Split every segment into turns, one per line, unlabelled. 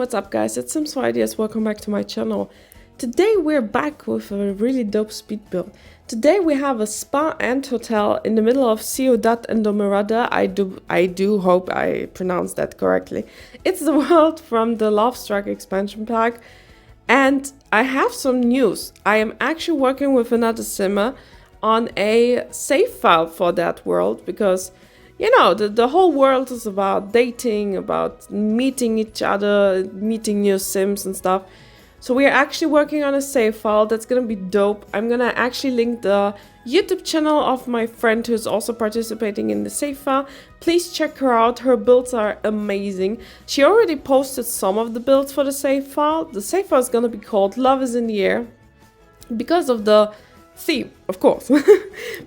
what's up guys, it's Sims for Ideas, welcome back to my channel. Today we're back with a really dope speed build. Today we have a spa and hotel in the middle of Ciudad Enamorada. I do hope I pronounced that correctly. It's the world from the Love Struck expansion pack. And I have some news. I am actually working with another simmer on a save file for that world because you know, the whole world is about dating, about meeting each other, meeting new sims and stuff. So we're actually working on a save file that's gonna be dope. I'm gonna actually link the YouTube channel of my friend who's also participating in the save file. Please check her out, her builds are amazing. She already posted some of the builds for the save file. The save file is gonna be called Love is in the Air because of the theme, of course.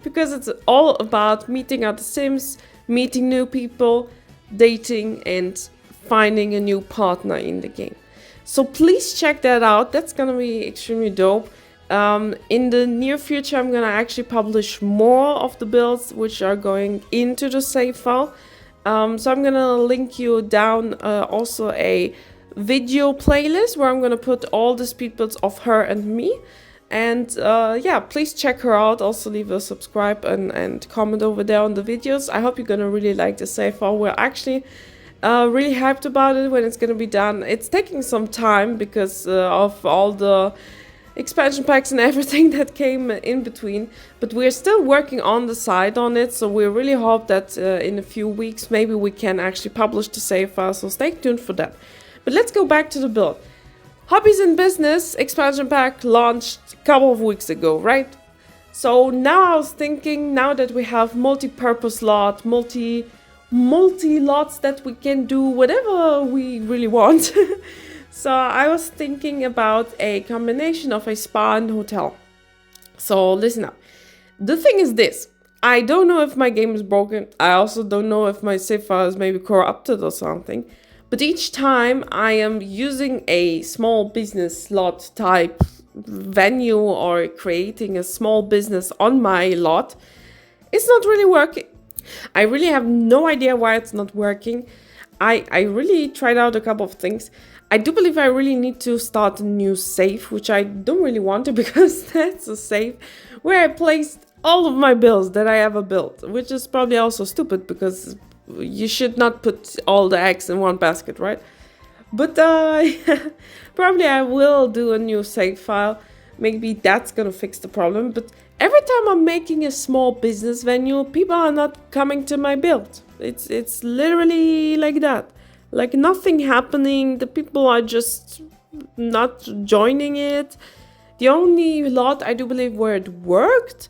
Because it's all about meeting other sims, meeting new people, dating, and finding a new partner in the game. So please check that out. That's gonna be extremely dope. In the near future, I'm gonna actually publish more of the builds which are going into the save file. So I'm gonna link you down also a video playlist where I'm gonna put all the speed builds of her and me. And yeah, please check her out. Also leave a subscribe and comment over there on the videos. I hope you're gonna really like the save file. We're actually really hyped about it when it's gonna be done. It's taking some time because of all the expansion packs and everything that came in between. But we're still working on the side on it. So we really hope that in a few weeks maybe we can actually publish the save file. So stay tuned for that. But let's go back to the build. Hobbies and Business expansion pack launched a couple of weeks ago, right? So now I was thinking, now that we have multi-purpose lot, multi lots that we can do whatever we really want. So I was thinking about a combination of a spa and hotel. So listen up. The thing is this. I don't know if my game is broken. I also don't know if my save file is maybe corrupted or something. But each time I am using a small business lot type venue or creating a small business on my lot, it's not really working. I really have no idea why it's not working. I really tried out a couple of things. I do believe I really need to start a new save, which I don't really want to because that's a save where I placed all of my builds that I ever built, which is probably also stupid because you should not put all the eggs in one basket, right? But probably I will do a new save file. Maybe that's gonna fix the problem. But every time I'm making a small business venue, people are not coming to my build. It's literally like that. Like nothing happening. The people are just not joining it. The only lot I do believe where it worked,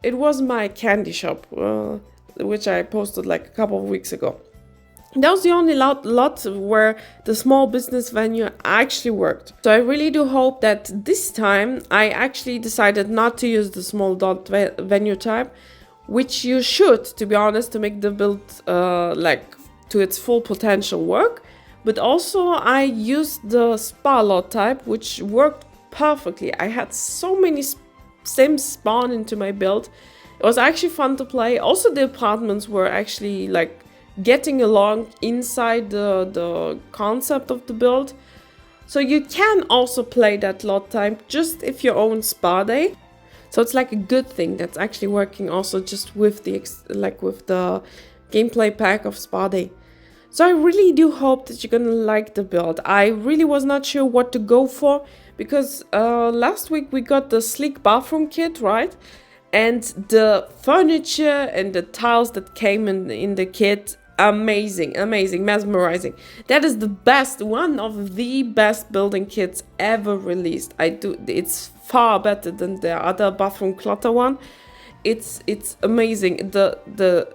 it was my candy shop. Which I posted like a couple of weeks ago. That was the only lot where the small business venue actually worked. So I really do hope that this time I actually decided not to use the small dot venue type, which you should, to be honest, to make the build like to its full potential work. But also I used the spa lot type, which worked perfectly. I had so many sims spawn into my build. It was actually fun to play. Also, the apartments were actually like getting along inside the concept of the build. So you can also play that lot type just if you own Spa Day. So it's like a good thing that's actually working also just with the with the gameplay pack of Spa Day. So I really do hope that you're gonna like the build. I really was not sure what to go for because last week we got the sleek bathroom kit, right? And the furniture and the tiles that came in the kit, amazing, mesmerizing. That is the best, one of the best building kits ever released. It's far better than the other bathroom clutter one. It's amazing. The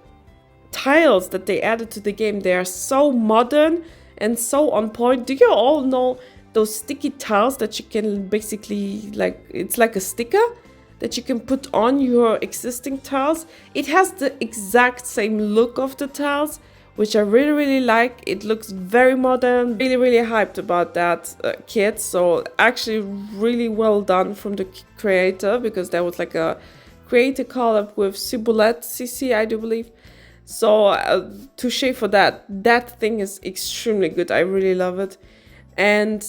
tiles that they added to the game, they are so modern and so on point. Do you all know those sticky tiles that you can basically it's like a sticker that you can put on your existing tiles? It has the exact same look of the tiles, which I really like. It looks very modern. Really hyped about that kit. So actually really well done from the creator, because there was like a creator collab with Ciboulette CC, I do believe. So touche for that. That thing is extremely good. I really love it. And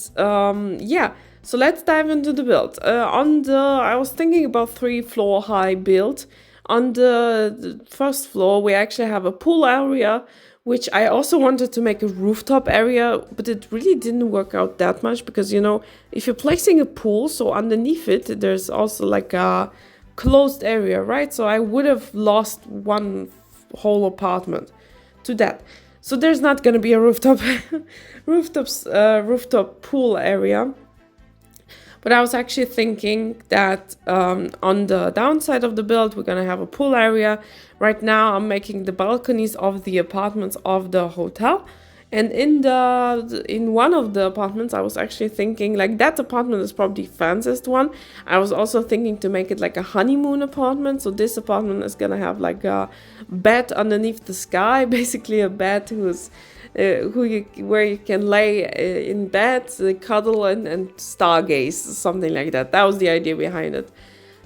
yeah, so let's dive into the build. I was thinking about 3-floor high build. On the first floor, we actually have a pool area, which I also wanted to make a rooftop area, but it really didn't work out that much because, you know, if you're placing a pool, so underneath it, there's also like a closed area, right? So I would have lost one whole apartment to that. So there's not going to be a rooftop rooftop pool area. But I was actually thinking that on the downside of the build, we're going to have a pool area. Right now, I'm making the balconies of the apartments of the hotel. And in one of the apartments, I was actually thinking, like, that apartment is probably the fanciest one. I was also thinking to make it like a honeymoon apartment. So this apartment is going to have like a bed underneath the sky, basically a bed where you can lay in bed, cuddle and stargaze, something like that. That was the idea behind it.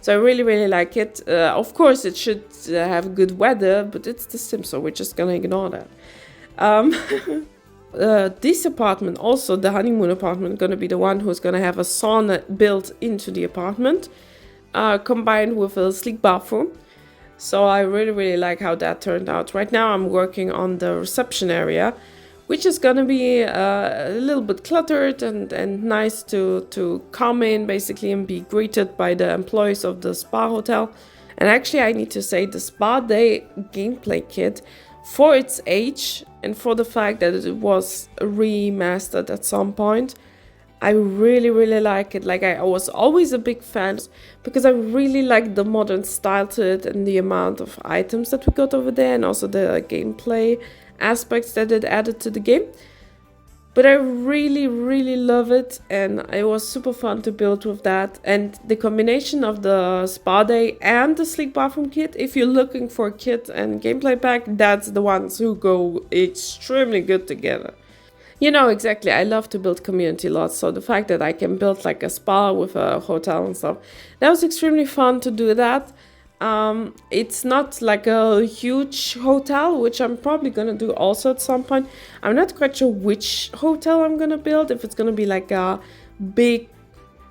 So I really, really like it. Of course, it should have good weather, but it's The Sims, so we're just gonna ignore that. This apartment, also the honeymoon apartment, gonna be the one who's gonna have a sauna built into the apartment, combined with a sleek bathroom. So I really, really like how that turned out. Right now, I'm working on the reception area, which is gonna be a little bit cluttered and nice to come in basically and be greeted by the employees of the spa hotel. And actually, I need to say the Spa Day gameplay kit, for its age and for the fact that it was remastered at some point, I really, really like it. Like, I was always a big fan because I really like the modern style to it and the amount of items that we got over there, and also the gameplay aspects that it added to the game. But I really, really love it, and it was super fun to build with that. And the combination of the Spa Day and the Sleek Bathroom kit, if you're looking for a kit and gameplay pack, that's the ones who go extremely good together. You know, exactly, I love to build community lots, so the fact that I can build like a spa with a hotel and stuff, that was extremely fun to do that. It's not like a huge hotel, which I'm probably gonna do also at some point. I'm not quite sure which hotel I'm gonna build, if it's gonna be like a big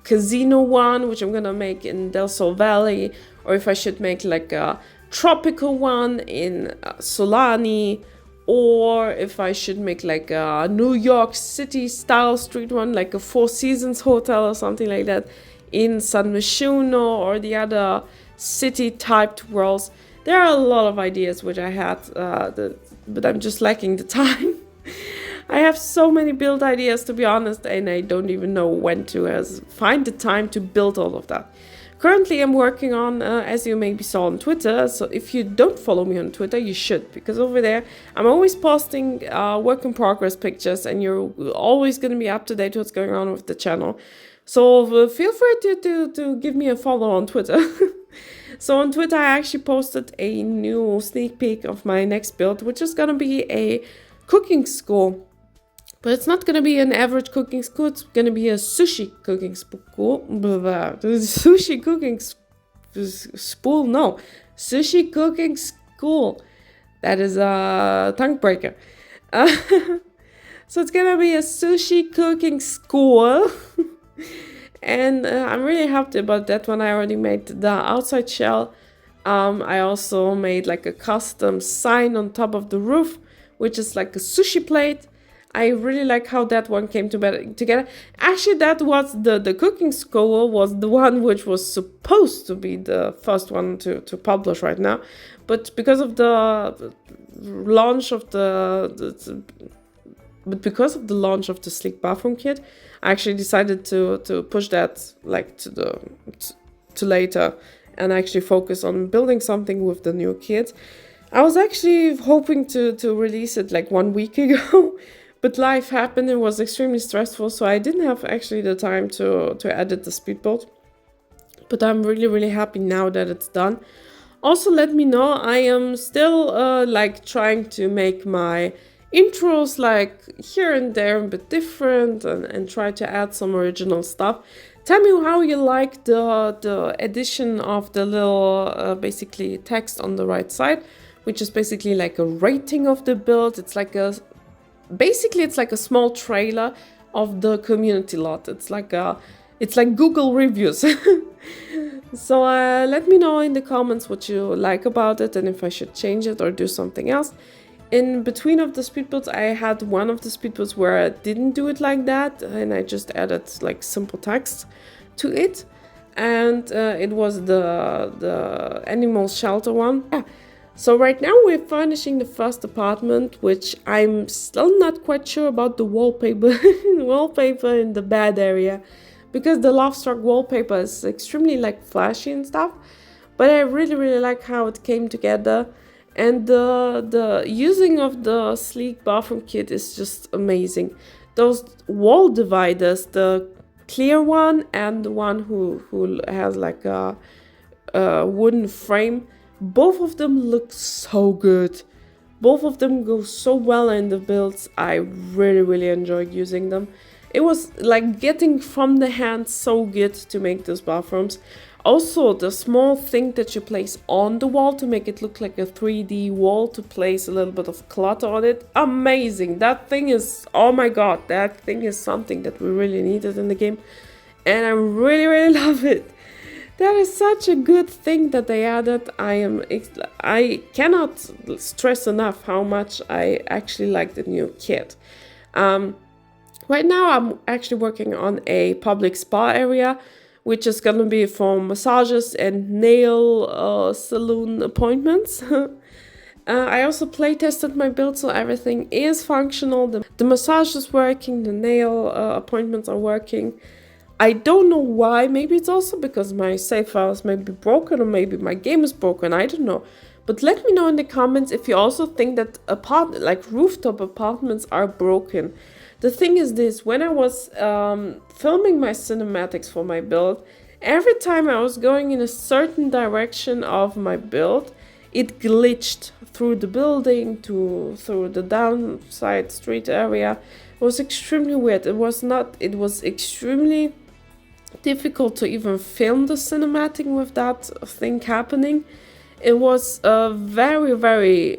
casino one, which I'm gonna make in Del Sol Valley, or if I should make like a tropical one in Solani, or if I should make like a New York City style street one, like a Four Seasons hotel or something like that in San Myshuno, or the other city typed worlds. There are a lot of ideas which I had, but I'm just lacking the time. I have so many build ideas, to be honest, and I don't even know when to find the time to build all of that. Currently, I'm working on, as you maybe saw on Twitter, so if you don't follow me on Twitter, you should, because over there, I'm always posting work in progress pictures, and you're always going to be up to date with what's going on with the channel. So feel free to give me a follow on Twitter. So on Twitter, I actually posted a new sneak peek of my next build, which is going to be a cooking school. But it's not going to be an average cooking school. It's going to be a sushi cooking school. Sushi cooking spool? No. Sushi cooking school. That is a tongue breaker. So it's going to be a sushi cooking school. And I'm really happy about that one. I already made the outside shell. I also made like a custom sign on top of the roof, which is like a sushi plate. I really like how that one came together. Actually, that was the cooking school was the one which was supposed to be the first one to publish right now. But because of the launch of the Sleek Bathroom kit, I actually decided to push that like to later and actually focus on building something with the new kit. I was actually hoping to release it like 1 week ago, but life happened. It was extremely stressful, so I didn't have actually the time to edit the Speedbuild. But I'm really, really happy now that it's done. Also, let me know, I am still like trying to make my intros like here and there a bit different and try to add some original stuff. Tell me how you like the addition of the little basically text on the right side, which is basically like a rating of the build. It's like a small trailer of the community lot. It's like Google reviews. So let me know in the comments what you like about it and if I should change it or do something else. In between of the speed builds, I had one of the speed builds where I didn't do it like that, and I just added like simple text to it. And it was the animal shelter one. Yeah. So right now we're furnishing the first apartment, which I'm still not quite sure about the wallpaper in the bed area, because the Love Struck wallpaper is extremely like flashy and stuff. But I really like how it came together, and the using of the sleek bathroom kit is just amazing. Those wall dividers, the clear one and the one who has like a wooden frame, both of them look so good. Both of them go so well in the builds. I really enjoyed using them. It was like getting from the hand so good to make those bathrooms. Also, the small thing that you place on the wall to make it look like a 3D wall, to place a little bit of clutter on it. Amazing. That thing is, oh my god, that thing is something that we really needed in the game. And I really love it. That is such a good thing that they added. I cannot stress enough how much I actually like the new kit. Right now I'm actually working on a public spa area, which is gonna be for massages and nail salon appointments. I also play tested my build, so everything is functional. The massage is working, the nail appointments are working. I don't know why. Maybe it's also because my save files may be broken, or maybe my game is broken. I don't know. But let me know in the comments if you also think that rooftop apartments are broken. The thing is this: when I was filming my cinematics for my build, every time I was going in a certain direction of my build, it glitched through the building through the downside street area. It was extremely weird. It was extremely difficult to even film the cinematic with that thing happening. It was very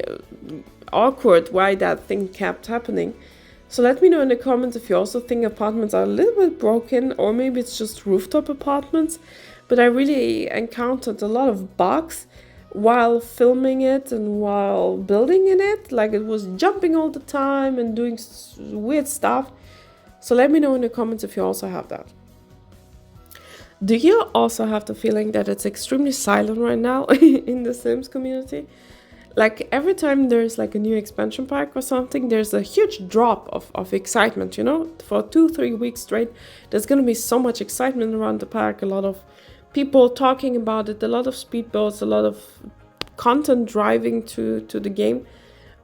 awkward why that thing kept happening. So let me know in the comments if you also think apartments are a little bit broken, or maybe it's just rooftop apartments. But I really encountered a lot of bugs while filming it and while building in it. Like, it was jumping all the time and doing weird stuff. So let me know in the comments if you also have that. Do you also have the feeling that it's extremely silent right now in the Sims community? Like, every time there's like a new expansion pack or something, there's a huge drop of excitement, you know? For 2-3 weeks straight, there's gonna be so much excitement around the pack, a lot of people talking about it, a lot of speed builds, a lot of content driving to the game.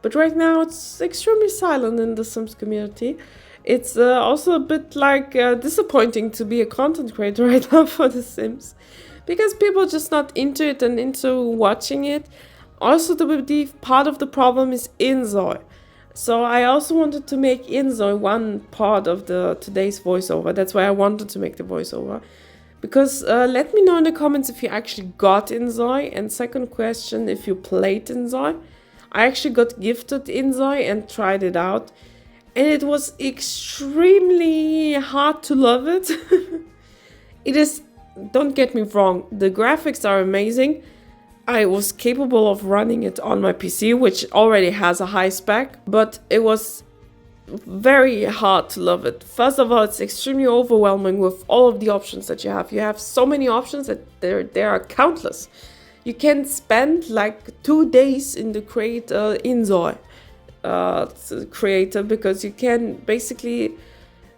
But right now it's extremely silent in the Sims community. It's also a bit like disappointing to be a content creator right now for the Sims, because people are just not into it and into watching it. Also, the part of the problem is Inzoy. So I also wanted to make Inzoy one part of today's voiceover. That's why I wanted to make the voiceover. Because let me know in the comments if you actually got Inzoy. And second question, if you played Inzoy. I actually got gifted Inzoy and tried it out. And it was extremely hard to love it. It is, don't get me wrong, the graphics are amazing. I was capable of running it on my PC, which already has a high spec, but it was very hard to love it. First of all, it's extremely overwhelming with all of the options that you have. You have so many options that there are countless. You can spend like 2 days in the Inzoy creator, because you can basically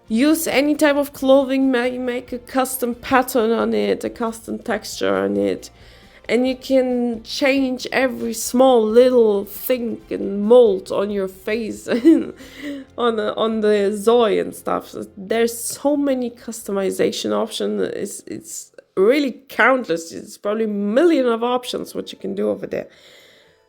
use any type of clothing, make a custom pattern on it, a custom texture on it, and you can change every small little thing and mold on your face on the Zoe and stuff. So there's so many customization options. It's really countless. It's probably a million of options what you can do over there.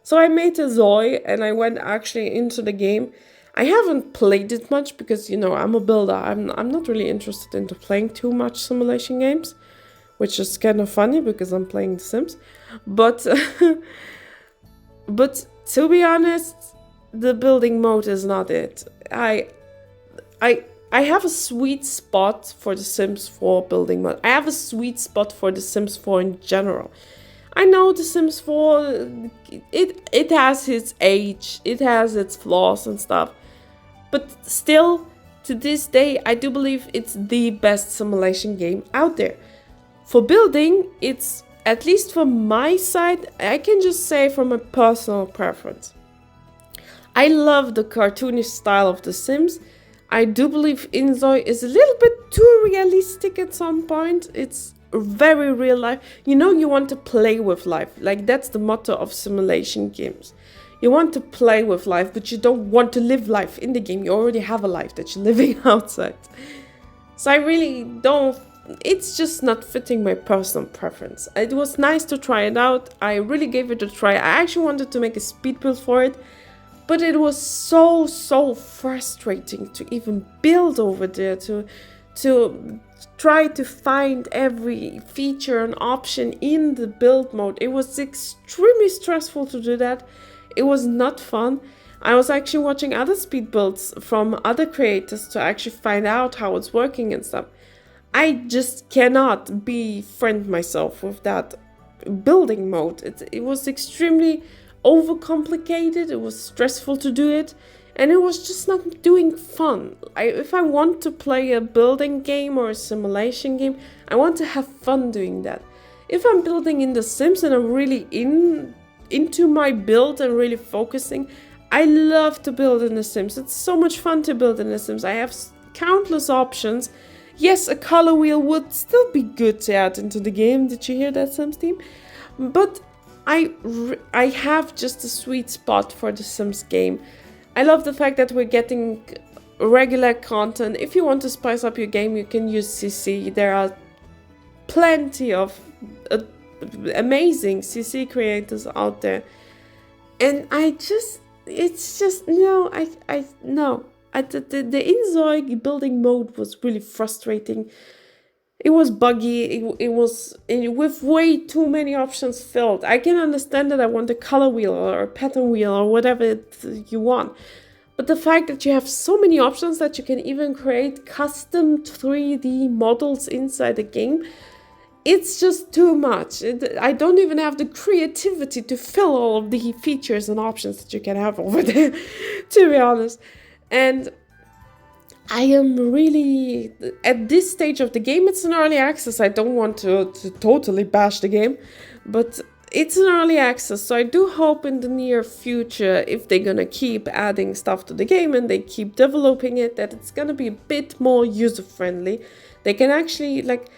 So I made a Zoe and I went actually into the game. I haven't played it much because, you know, I'm a builder. I'm not really interested into playing too much simulation games, which is kind of funny because I'm playing The Sims. But but to be honest, the building mode is not it. I have a sweet spot for the Sims 4 building mode. I have a sweet spot for the Sims 4 in general. I know the Sims 4, it has its age, it has its flaws and stuff. But still, to this day, I do believe it's the best simulation game out there. For building, it's, at least from my side, I can just say from a personal preference. I love the cartoonish style of The Sims. I do believe Inzoi is a little bit too realistic at some point. It's very real life. You know, you want to play with life. Like, that's the motto of simulation games. You want to play with life, but you don't want to live life in the game. You already have a life that you're living outside. So I really don't... It's just not fitting my personal preference. It was nice to try it out. I really gave it a try. I actually wanted to make a speed build for it. But it was so frustrating to even build over there. To try to find every feature and option in the build mode. It was extremely stressful to do that. It was not fun. I was actually watching other speed builds from other creators to actually find out how it's working and stuff. I just cannot befriend myself with that building mode. It was extremely overcomplicated. It was stressful to do it. And it was just not doing fun. If I want to play a building game or a simulation game, I want to have fun doing that. If I'm building in The Sims and I'm really into my build and really focusing, I love to build in The Sims. It's so much fun to build in The Sims. I have countless options. Yes, a color wheel would still be good to add into the game. Did you hear that, Sims team? But I have just a sweet spot for the Sims game. I love the fact that we're getting regular content. If you want to spice up your game, you can use CC. There are plenty of amazing CC creators out there. And the Inzoi building mode was really frustrating. It was buggy. It was with way too many options filled. I can understand that I want a color wheel or a pattern wheel or whatever you want. But the fact that you have so many options that you can even create custom 3D models inside the game, it's just too much. I don't even have the creativity to fill all of the features and options that you can have over there, to be honest. And I am really, at this stage of the game, it's an early access. I don't want to totally bash the game, but it's an early access. So I do hope in the near future, if they're gonna keep adding stuff to the game and they keep developing it, that it's gonna be a bit more user-friendly. They can actually, like,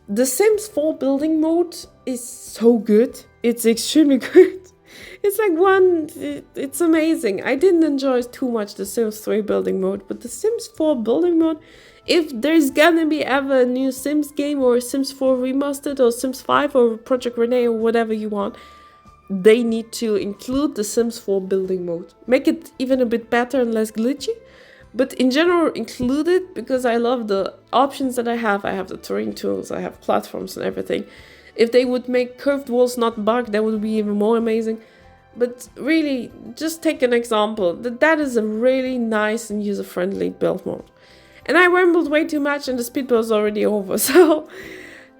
The Sims 4 building mode is so good. It's extremely good. It's like it's amazing. I didn't enjoy too much the Sims 3 building mode, but the Sims 4 building mode, if there's gonna be ever a new Sims game or a Sims 4 remastered or Sims 5 or Project Renee or whatever you want, they need to include the Sims 4 building mode. Make it even a bit better and less glitchy, but in general include it because I love the options that I have. I have the terrain tools, I have platforms and everything. If they would make curved walls not bug, that would be even more amazing. But really, just take an example. That is a really nice and user-friendly build mode. And I rambled way too much and the speed build is already over. So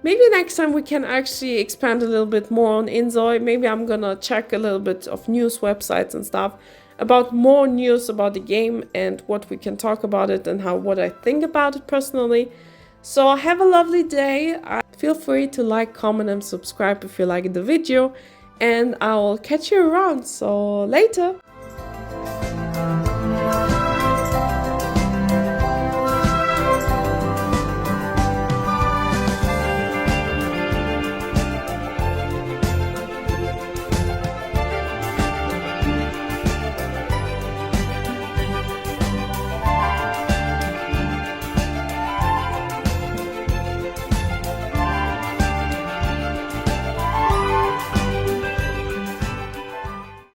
maybe next time we can actually expand a little bit more on Inzoi. Maybe I'm gonna check a little bit of news websites and stuff about more news about the game and what we can talk about it and what I think about it personally. So have a lovely day. Feel free to like, comment and subscribe if you liked the video. And I'll catch you around. So later.